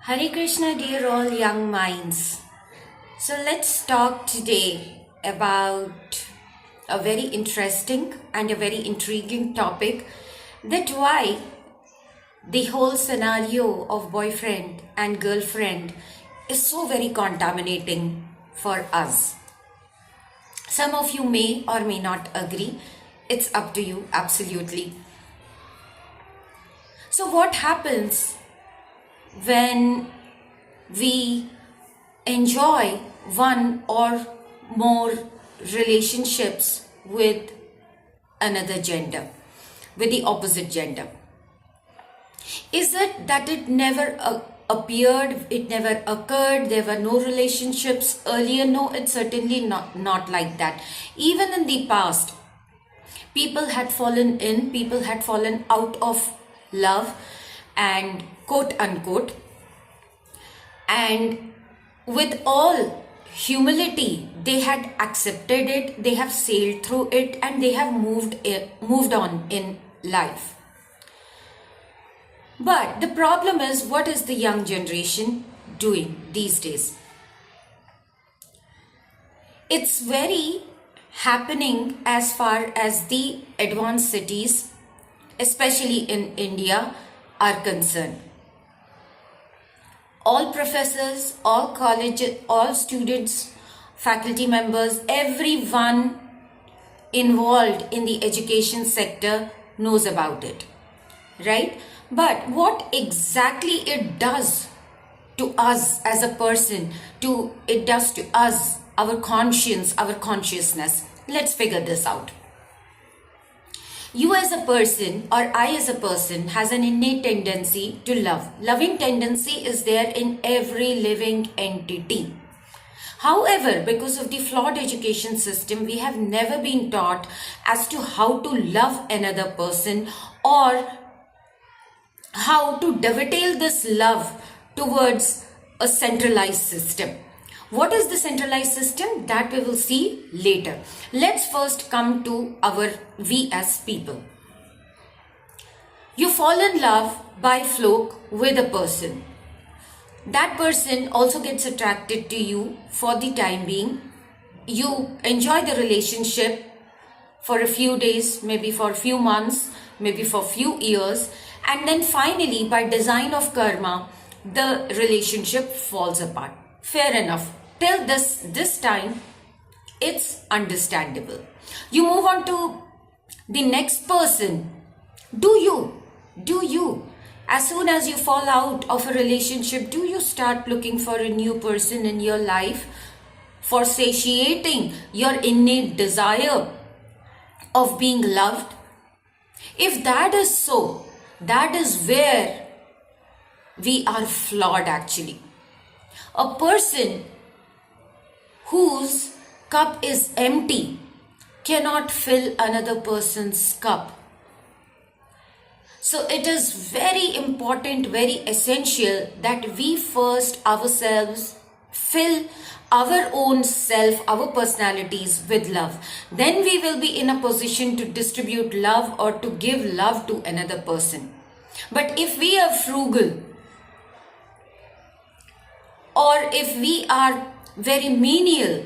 Hare Krishna, dear all young minds. So let's talk today about a very interesting and a very intriguing topic, that why the whole scenario of boyfriend and girlfriend is so very contaminating for us. Some of you may or may not agree. It's up to you, absolutely. So what happens when we enjoy one or more relationships with another gender, with the opposite gender? Is it that it never appeared, it never occurred, there were no relationships earlier? No, it's certainly not like that. Even in the past, people had fallen out of love, and quote unquote, and with all humility they had accepted it, they have sailed through it, and they have moved on in life. But the problem is, what is the young generation doing these days? It's very happening as far as the advanced cities, especially in India, are concerned. All professors, all colleges, all students, faculty members, everyone involved in the education sector knows about it, right? But what exactly it does to us as a person, it does to us, our conscience, our consciousness, let's figure this out. You as a person, or I as a person, has an innate tendency to love. Loving tendency is there in every living entity. However, because of the flawed education system, we have never been taught as to how to love another person, or how to dovetail this love towards a centralized system. What is the centralized system? That we will see later. Let's first come to we as people. You fall in love by fluke with a person. That person also gets attracted to you for the time being. You enjoy the relationship for a few days, maybe for a few months, maybe for a few years, and then finally, by design of karma, the relationship falls apart. Fair enough. Till this time, it's understandable. You move on to the next person. Do you, as soon as you fall out of a relationship, do you start looking for a new person in your life for satiating your innate desire of being loved? If that is so, that is where we are flawed actually. A person whose cup is empty cannot fill another person's cup. So it is very important, very essential that we first ourselves fill our own self, our personalities with love. Then we will be in a position to distribute love or to give love to another person. But if we are frugal, or if we are very menial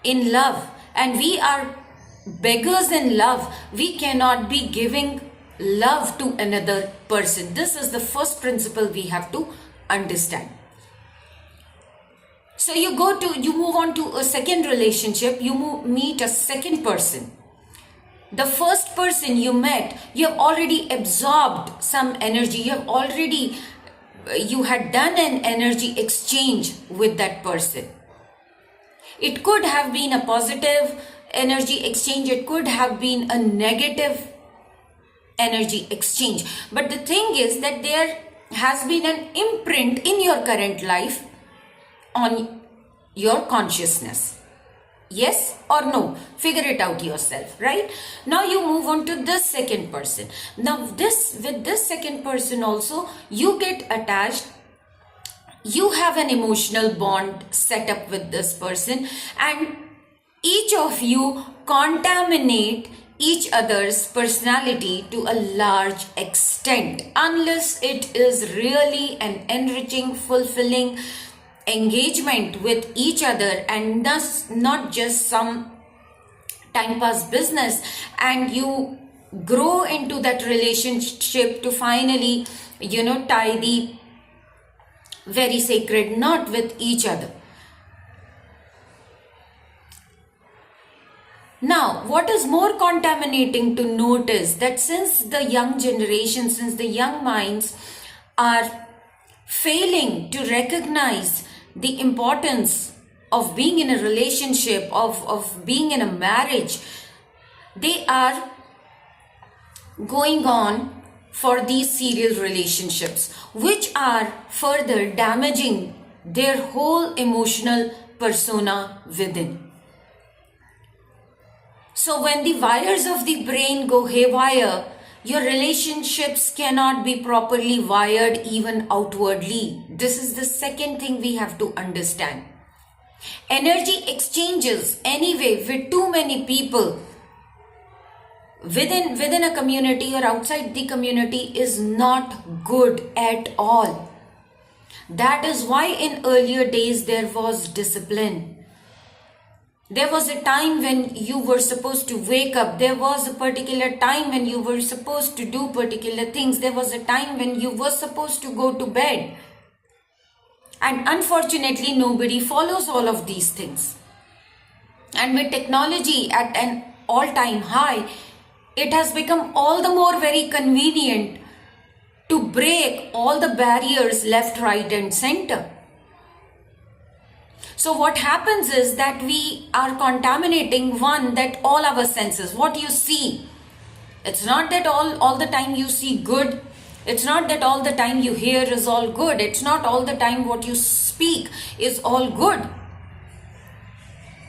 in love, and we are beggars in love, we cannot be giving love to another person. This is the first principle we have to understand. So you move on to a second relationship, you meet a second person. The first person you met, you have already absorbed some energy, you had done an energy exchange with that person. It could have been a positive energy exchange, it could have been a negative energy exchange. But the thing is that there has been an imprint in your current life on your consciousness. Yes or no? Figure it out yourself, right? Now you move on to the second person. Now with this second person also, you get attached. You have an emotional bond set up with this person, and each of you contaminate each other's personality to a large extent, unless it is really an enriching, fulfilling engagement with each other, and thus not just some time pass business, and you grow into that relationship to finally tie the very sacred knot with each other. Now, what is more contaminating to note is that since the young generation, since the young minds are failing to recognize the importance of being in a relationship, of being in a marriage, they are going on for these serial relationships, which are further damaging their whole emotional persona within. So when the wires of the brain go haywire, your relationships cannot be properly wired even outwardly. This is the second thing we have to understand. Energy exchanges anyway with too many people within a community or outside the community is not good at all. That is why in earlier days there was discipline. There was a time when you were supposed to wake up. There was a particular time when you were supposed to do particular things. There was a time when you were supposed to go to bed. And unfortunately, nobody follows all of these things. And with technology at an all-time high, it has become all the more very convenient to break all the barriers left, right, and center. So what happens is that we are contaminating that all our senses, what you see. It's not that all the time you see good. It's not that all the time you hear is all good. It's not all the time what you speak is all good.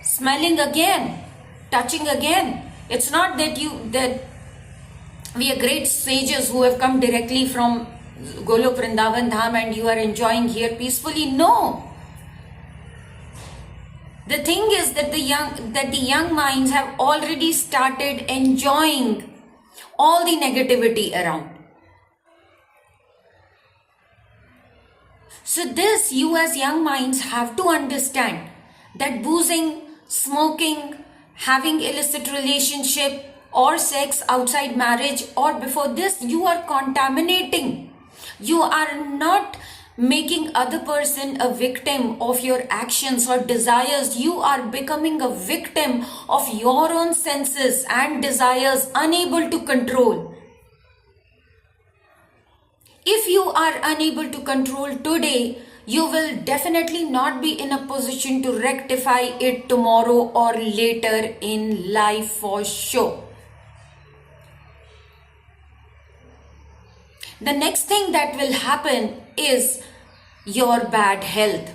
Smelling again, touching again. It's not that we are great sages who have come directly from Golok Vrindavan Dham and you are enjoying here peacefully. No. The thing is that the young minds have already started enjoying all the negativity around. So this, you as young minds have to understand that boozing, smoking, having illicit relationship or sex outside marriage or before this, you are contaminating. You are not making other person a victim of your actions or desires. You are becoming a victim of your own senses and desires, unable to control. If you are unable to control today, you will definitely not be in a position to rectify it tomorrow or later in life for sure. The next thing that will happen is your bad health.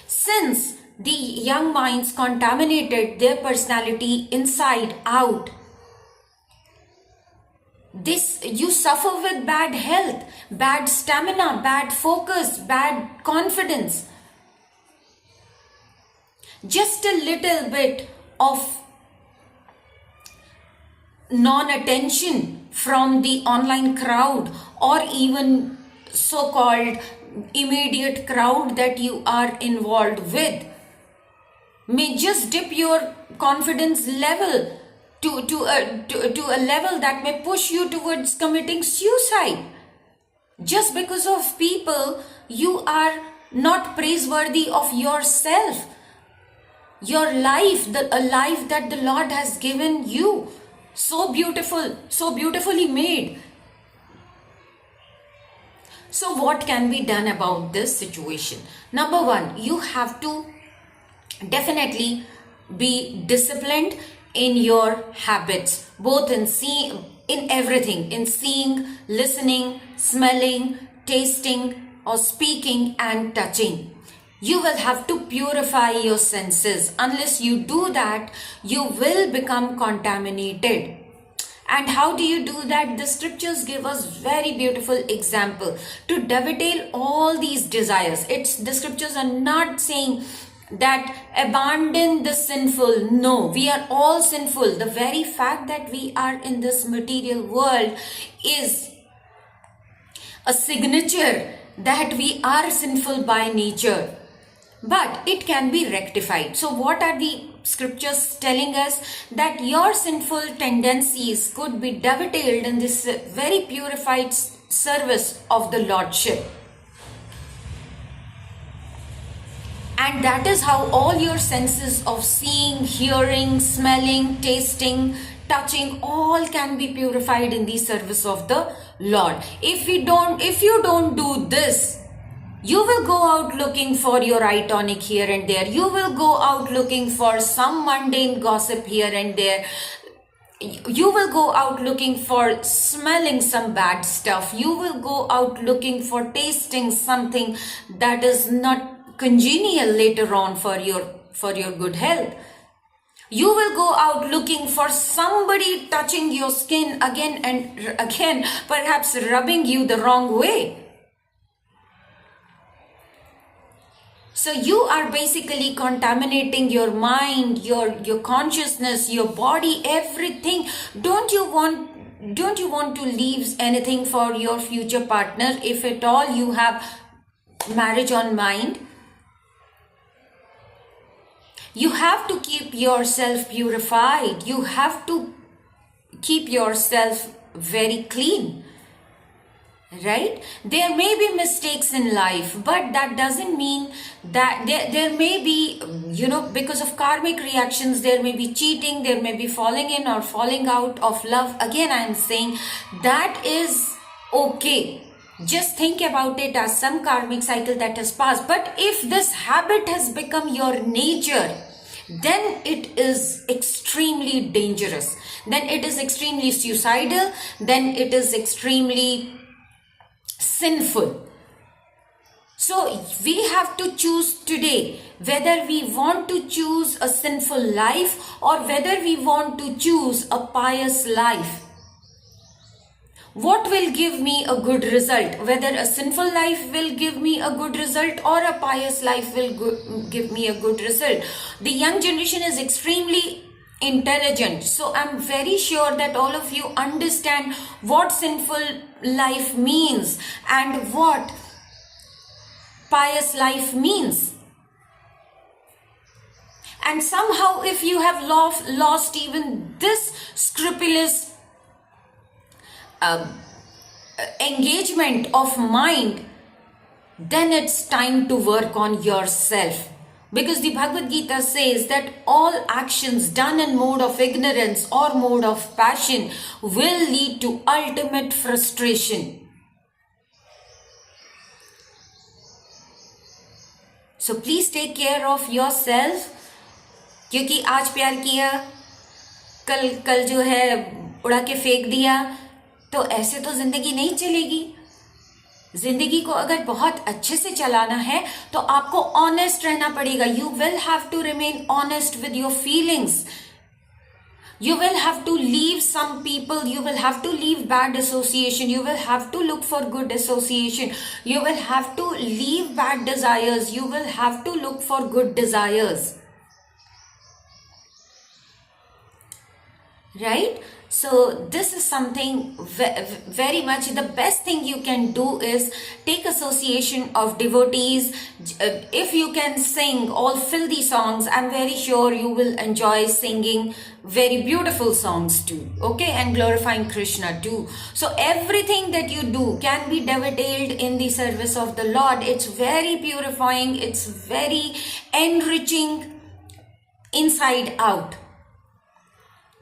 Since the young minds contaminated their personality inside out, you suffer with bad health, bad stamina, bad focus, bad confidence. Just a little bit of non-attention from the online crowd or even so-called immediate crowd that you are involved with may just dip your confidence level to a level that may push you towards committing suicide. Just because of people, you are not praiseworthy of yourself, your life, a life that the Lord has given you. So beautiful, so beautifully made. So what can be done about this situation? Number one, you have to definitely be disciplined in your habits, both in everything, in seeing, listening, smelling, tasting, or speaking and touching. You will have to purify your senses. Unless you do that, you will become contaminated. And how do you do that? The scriptures give us very beautiful example to dovetail all these desires. The scriptures are not saying that abandon the sinful. No, we are all sinful. The very fact that we are in this material world is a signature that we are sinful by nature, but it can be rectified. So what are the scriptures telling us? That your sinful tendencies could be dovetailed in this very purified service of the Lordship. And that is how all your senses of seeing, hearing, smelling, tasting, touching, all can be purified in the service of the Lord. If you don't do this, you will go out looking for your eye tonic here and there. You will go out looking for some mundane gossip here and there. You will go out looking for smelling some bad stuff. You will go out looking for tasting something that is not congenial later on for your good health. You will go out looking for somebody touching your skin again and again, perhaps rubbing you the wrong way. So you are basically contaminating your mind, your consciousness, your body, everything. Don't you want to leave anything for your future partner, if at all you have marriage on mind? You have to keep yourself purified. You have to keep yourself very clean. Right? There may be mistakes in life, but that doesn't mean that there may be, because of karmic reactions, there may be cheating, there may be falling in or falling out of love. Again, I am saying that is okay. Just think about it as some karmic cycle that has passed. But if this habit has become your nature, then it is extremely dangerous. Then it is extremely suicidal. Then it is extremely sinful. So we have to choose today whether we want to choose a sinful life or whether we want to choose a pious life. What will give me a good result? Whether a sinful life will give me a good result or a pious life will give me a good result. The young generation is extremely intelligent. So I'm very sure that all of you understand what sinful life means and what pious life means. And somehow if you have lost even this scrupulous engagement of mind, then it's time to work on yourself. Because the Bhagavad Gita says that all actions done in mode of ignorance or mode of passion will lead to ultimate frustration. So please take care of yourself. क्योंकि आज प्यार किया, कल जो है उड़ा के फेंक दिया, तो ऐसे तो जिंदगी नहीं चलेगी. जिंदगी को अगर बहुत अच्छे से चलाना है तो आपको ऑनेस्ट रहना पड़ेगा. You will have to remain honest with your feelings. You will have to leave some people. You will have to leave bad association. You will have to look for good association. You will have to leave bad desires. You will have to look for good desires. Right? So this is something very much, the best thing you can do is take association of devotees. If you can sing all filthy songs, I'm very sure you will enjoy singing very beautiful songs too. Okay? And glorifying Krishna too. So everything that you do can be dovetailed in the service of the Lord. It's very purifying. It's very enriching inside out.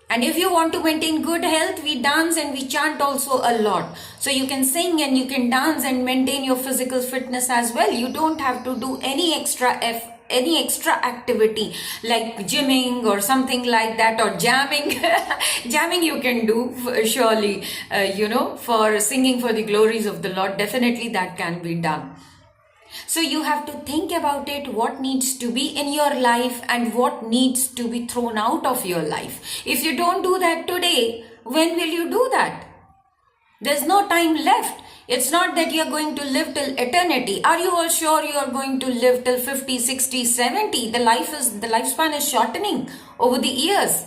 And if you want to maintain good health, we dance and we chant also a lot. So you can sing and you can dance and maintain your physical fitness as well. You don't have to do any extra activity like gymming or something like that, or jamming. Jamming you can do surely, for singing for the glories of the Lord. Definitely that can be done. So you have to think about it, what needs to be in your life and what needs to be thrown out of your life. If you don't do that today, when will you do that? There's no time left. It's not that you're going to live till eternity. Are you all sure you are going to live till 50, 60, 70? The lifespan is shortening over the years.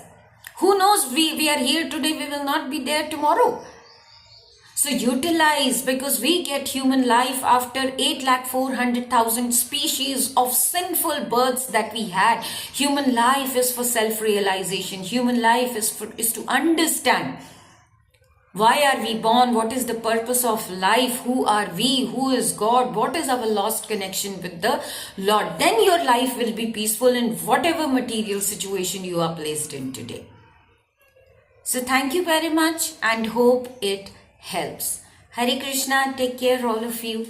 Who knows, we are here today, we will not be there tomorrow. So utilize, because we get human life after 8,400,000 species of sinful births that we had. Human life is for self-realization. Human life is to understand. Why are we born? What is the purpose of life? Who are we? Who is God? What is our lost connection with the Lord? Then your life will be peaceful in whatever material situation you are placed in today. So thank you very much and hope it helps. Hare Krishna. Take care all of you.